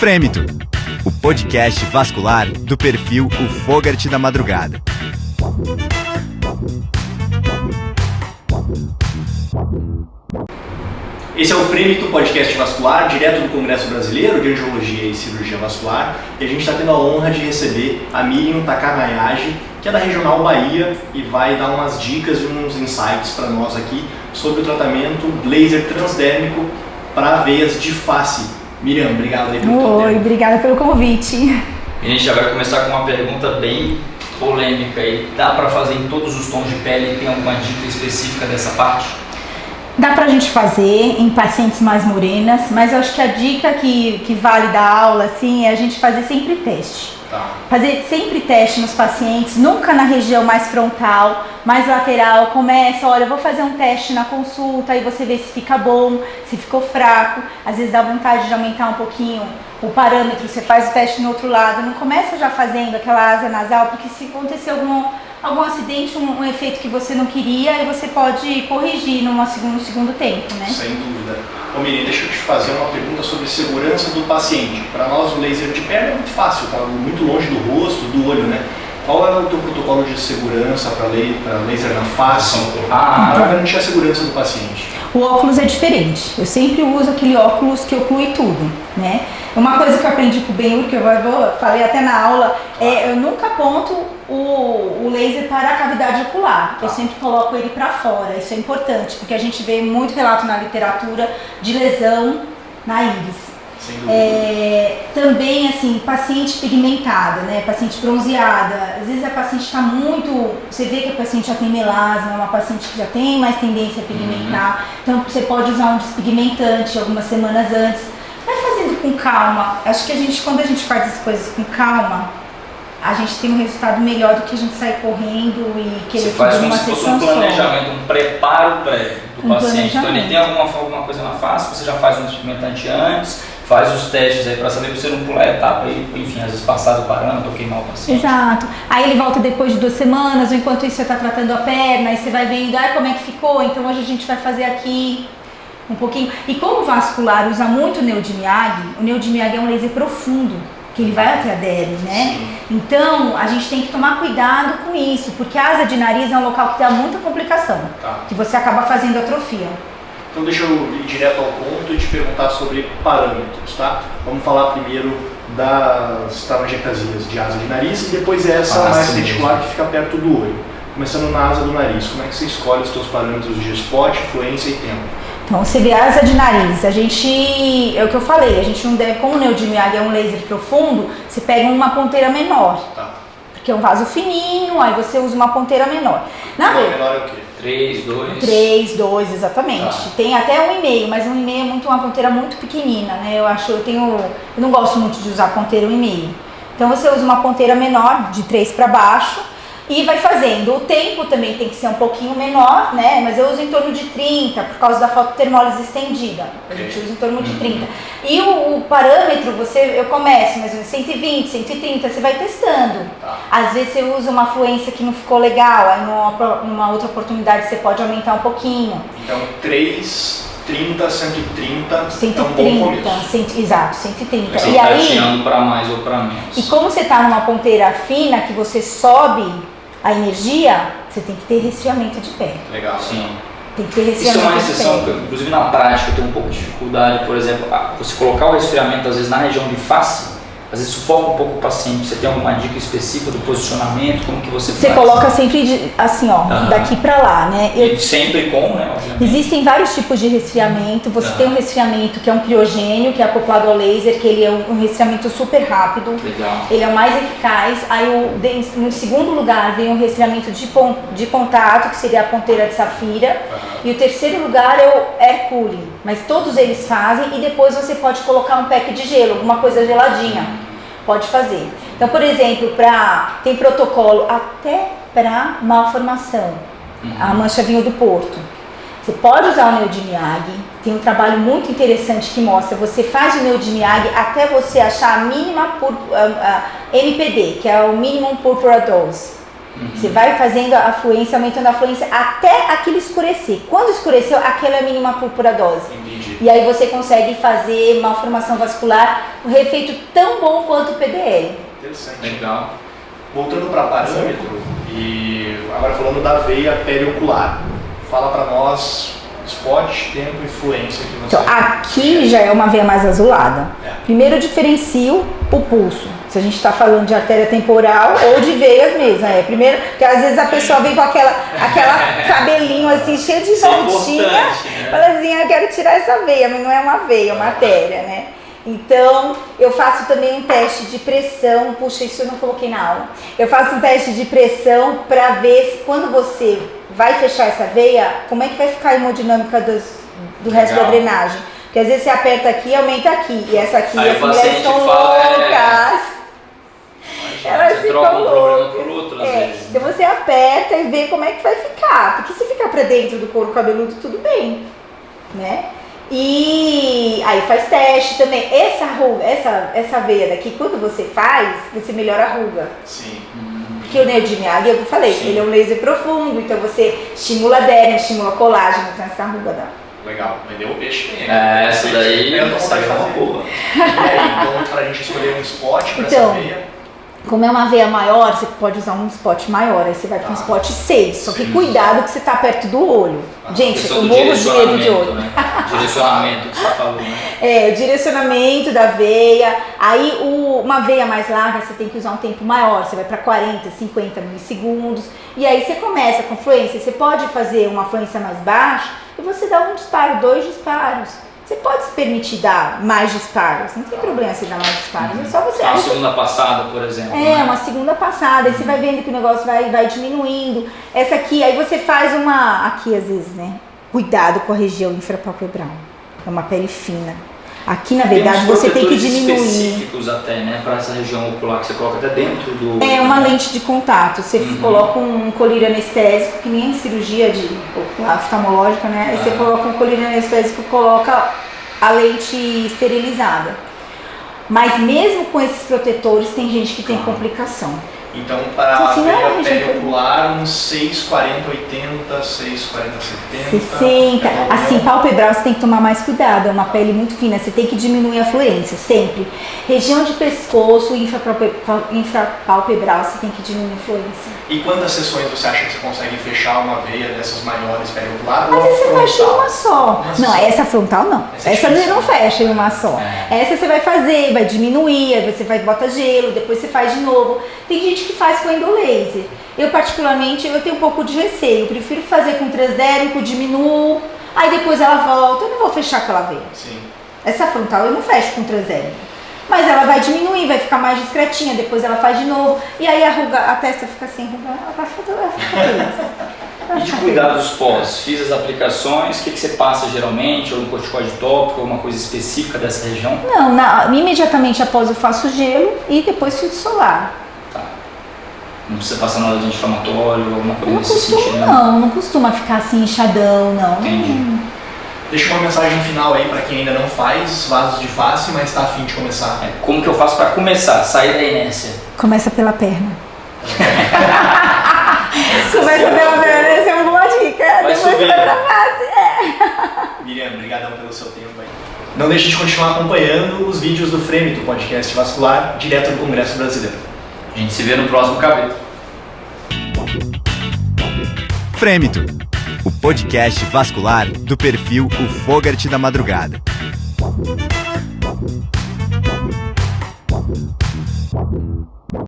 Frêmito, o podcast vascular do perfil O Fogart da Madrugada. Esse é o Frêmito, podcast vascular, direto do Congresso Brasileiro de Angiologia e Cirurgia Vascular. E a gente está tendo a honra de receber a Miriam Takanayashi, que é da Regional Bahia e vai dar umas dicas e uns insights para nós aqui sobre o tratamento laser transdérmico para veias de face. Miriam, obrigado aí pelo teu tempo. Oi, obrigada pelo convite. A gente já vai começar com uma pergunta bem polêmica aí. Dá para fazer em todos os tons de pele? Tem alguma dica específica dessa parte? Dá pra gente fazer em pacientes mais morenas, mas eu acho que a dica que vale da aula assim, é a gente fazer sempre teste. Tá. Fazer sempre teste nos pacientes, nunca na região mais frontal, mais lateral. Começa, olha, eu vou fazer um teste na consulta, aí você vê se fica bom, se ficou fraco. Às vezes dá vontade de aumentar um pouquinho o parâmetro, você faz o teste no outro lado. Não começa já fazendo aquela asa nasal, porque se acontecer algum acidente, um efeito que você não queria, aí você pode corrigir no segundo tempo, né? Sem dúvida. Ô Miriam, deixa eu te fazer uma pergunta sobre segurança do paciente. Para nós o laser de perna é muito fácil, tá muito longe do rosto, do olho, né? Qual é o teu protocolo de segurança para laser na face? Para garantir a segurança do paciente. O óculos é diferente. Eu sempre uso aquele óculos que oclui tudo, né? Uma coisa que eu aprendi com o Ben-Hur, que eu falei até na aula, eu nunca aponto o laser para a cavidade ocular. Eu sempre coloco ele para fora. Isso é importante, porque a gente vê muito relato na literatura de lesão na íris. Também, assim, paciente pigmentada, né? Paciente bronzeada. Às vezes a paciente está muito... Você vê que a paciente já tem melasma, é uma paciente que já tem mais tendência a pigmentar. Então você pode usar um despigmentante algumas semanas antes. Vai fazendo com calma. Acho que quando a gente faz as coisas com calma, a gente tem um resultado melhor do que a gente sair correndo e querer fazer uma sessão só. Você faz como se fosse um planejamento, um preparo prévio do paciente. Então ele tem alguma coisa na face, você já faz um despigmentante antes, faz os testes aí para saber que você não pular a etapa e, enfim, às vezes passar do parâmetro ou queimar o paciente. Exato. Aí ele volta depois de 2 semanas, ou enquanto isso você está tratando a perna, aí você vai vendo, como é que ficou, então hoje a gente vai fazer aqui um pouquinho. E como o vascular usa muito o Neodimiag, o Neodimiag é um laser profundo, que ele vai até a derme, né? Sim. Então a gente tem que tomar cuidado com isso, porque a asa de nariz é um local que dá muita complicação, que você acaba fazendo atrofia. Então deixa eu ir direto ao ponto e te perguntar sobre parâmetros, tá? Vamos falar primeiro das telangiectasias de asa de nariz e depois essa mais reticular que fica perto do olho. Começando na asa do nariz, como é que você escolhe os seus parâmetros de spot, fluência e tempo? Então você vê a asa de nariz, é o que eu falei, a gente não deve, como o Neodimiag é um laser profundo, você pega uma ponteira menor, porque é um vaso fininho, aí você usa uma ponteira menor. Menor é o quê? 3, 2. 3, 2, exatamente. Tem até 1,5, mas 1,5 é uma ponteira muito pequenina, né? Eu não gosto muito de usar ponteira 1,5. Então você usa uma ponteira menor, de 3 para baixo, e vai fazendo. O tempo também tem que ser um pouquinho menor, né? Mas eu uso em torno de 30, por causa da fototermólise estendida. A gente usa em torno de 30. E o parâmetro, eu começo mais ou menos 120, 130, você vai testando. Às vezes você usa uma fluência que não ficou legal, aí numa outra oportunidade você pode aumentar um pouquinho. Então 3, 30, 130, 130, é um bom começo. Exato, 130. Você e tá aí, tirando para mais ou para menos. E como você está numa ponteira fina, que você sobe a energia, você tem que ter resfriamento de pele. Legal. Sim. Tem que ter Isso é resfriamento uma de exceção, pele. inclusive na prática eu tenho um pouco de dificuldade, por exemplo, você colocar o resfriamento às vezes na região de face, às vezes sufoca um pouco o paciente. Você tem alguma dica específica do posicionamento, como que você faz? Você coloca sempre assim, daqui pra lá, né? E sempre com, né? Obviamente. Existem vários tipos de resfriamento. Você tem um resfriamento que é um criogênio, que é acoplado ao laser, que ele é um resfriamento super rápido. Legal. Ele é o mais eficaz. Aí no segundo lugar vem um resfriamento de contato, que seria a ponteira de safira. E o terceiro lugar é o air cooling. Mas todos eles fazem e depois você pode colocar um pack de gelo, alguma coisa geladinha. Pode fazer. Então, por exemplo, tem protocolo até para malformação, a mancha vinho do Porto. Você pode usar o Neodimiag, tem um trabalho muito interessante que mostra, você faz o Neodimiag até você achar a mínima MPD, que é o Minimum Purpura Dose. Você vai fazendo a fluência, aumentando a fluência até aquilo escurecer. Quando escureceu, aquela é a mínima purpura dose. Entendi. E aí você consegue fazer malformação vascular, um efeito tão bom quanto o PDL. Interessante. Legal. Voltando para parâmetro, e agora falando da veia periocular, fala para nós spot, tempo e fluência que você... Então, aqui já é uma veia mais azulada. Primeiro eu diferencio o pulso, se a gente está falando de artéria temporal ou de veias mesmo. Primeiro, porque às vezes a pessoa vem com aquela cabelinho assim, cheio de voltinha, fala assim, eu quero tirar essa veia, mas não é uma veia, é uma artéria, né? Então, eu faço também um teste de pressão, puxa, isso eu não coloquei na aula. Eu faço um teste de pressão para ver se quando você vai fechar essa veia, como é que vai ficar a hemodinâmica do resto da drenagem. Porque às vezes você aperta aqui e aumenta aqui, e essa aqui, as mulheres estão loucas. Elas ficam loucas. Então você aperta e vê como é que vai ficar, porque se ficar para dentro do couro cabeludo, tudo bem, né? E aí faz teste também. Essa ruga, essa veia daqui, quando você faz, você melhora a ruga. Sim. Porque o nervo de Miyagi, eu falei, ele é um laser profundo, então você estimula derme, estimula colágeno, então essa ruga dá. Legal, vendeu o peixe bem. Essa daí eu não vontade de fazer uma boa. E aí, então pra gente escolher um spot para essa veia. Como é uma veia maior, você pode usar um spot maior, aí você vai para um spot 6, só que cuidado que você tá perto do olho. Gente, eu morro de medo de olho. Né? Direcionamento que você falou, né? O direcionamento da veia. Aí uma veia mais larga você tem que usar um tempo maior, você vai para 40, 50 milissegundos. E aí você começa com fluência, você pode fazer uma fluência mais baixa e você dá um disparo, 2 disparos. Você pode se permitir dar mais disparos, não tem problema você dar mais disparos, é só você... Uma segunda passada, por exemplo. Uma segunda passada, aí você vai vendo que o negócio vai diminuindo. Essa aqui, aí você faz aqui às vezes, né? Cuidado com a região infrapalpebral, é uma pele fina. Aqui, na verdade, você tem que diminuir. Específicos até, né? Para essa região ocular que você coloca até dentro do... Uma lente de contato. Você coloca um colírio anestésico, que nem em cirurgia de oftalmológica, né? Aí você coloca um colírio anestésico e coloca a lente esterilizada. Mas mesmo com esses protetores, tem gente que tem complicação. Então, para a veia periocular, uns 6,40, 80, 6,40, 70. 60. Assim, palpebral você tem que tomar mais cuidado, é uma pele muito fina, você tem que diminuir a fluência, sempre. Região de pescoço, infrapalpebral, você tem que diminuir a fluência. E quantas sessões você acha que você consegue fechar uma veia dessas maiores periocular? Mas essa você fecha em uma só. Não, essa frontal não. Essa você não fecha em uma só. Essa você vai fazer, vai diminuir, aí você vai botar gelo, depois você faz de novo. Tem gente que faz com endolaser. Eu particularmente, eu tenho um pouco de receio. Eu prefiro fazer com transdérmico, diminuo, aí depois ela volta. Eu não vou fechar aquela veia. Sim. Essa frontal eu não fecho com transdérmico. Mas ela vai diminuir, vai ficar mais discretinha, depois ela faz de novo. E aí a testa fica assim, ela vai ficar feliz. E de cuidados pós? Fiz as aplicações, o que você passa geralmente? Ou um corticoide tópico, ou uma coisa específica dessa região? Não, imediatamente após eu faço gelo e depois filtro solar. Tá. Não precisa passar nada de anti-inflamatório ou alguma coisa nesse sentido? Não costuma ficar assim inchadão, não. Entendi. Deixa uma mensagem final aí para quem ainda não faz vasos de face, mas está a fim de começar. Como que eu faço para começar, sair da inércia? Começa pela perna. Começa pela perna, essa é uma boa dica. Vai depois subir. vai pra face. Miriam, obrigadão pelo seu tempo aí. Não deixe de continuar acompanhando os vídeos do Frêmito, podcast vascular, direto do Congresso Brasileiro. A gente se vê no próximo capítulo. Frêmito, o podcast vascular do perfil O Fogart da Madrugada.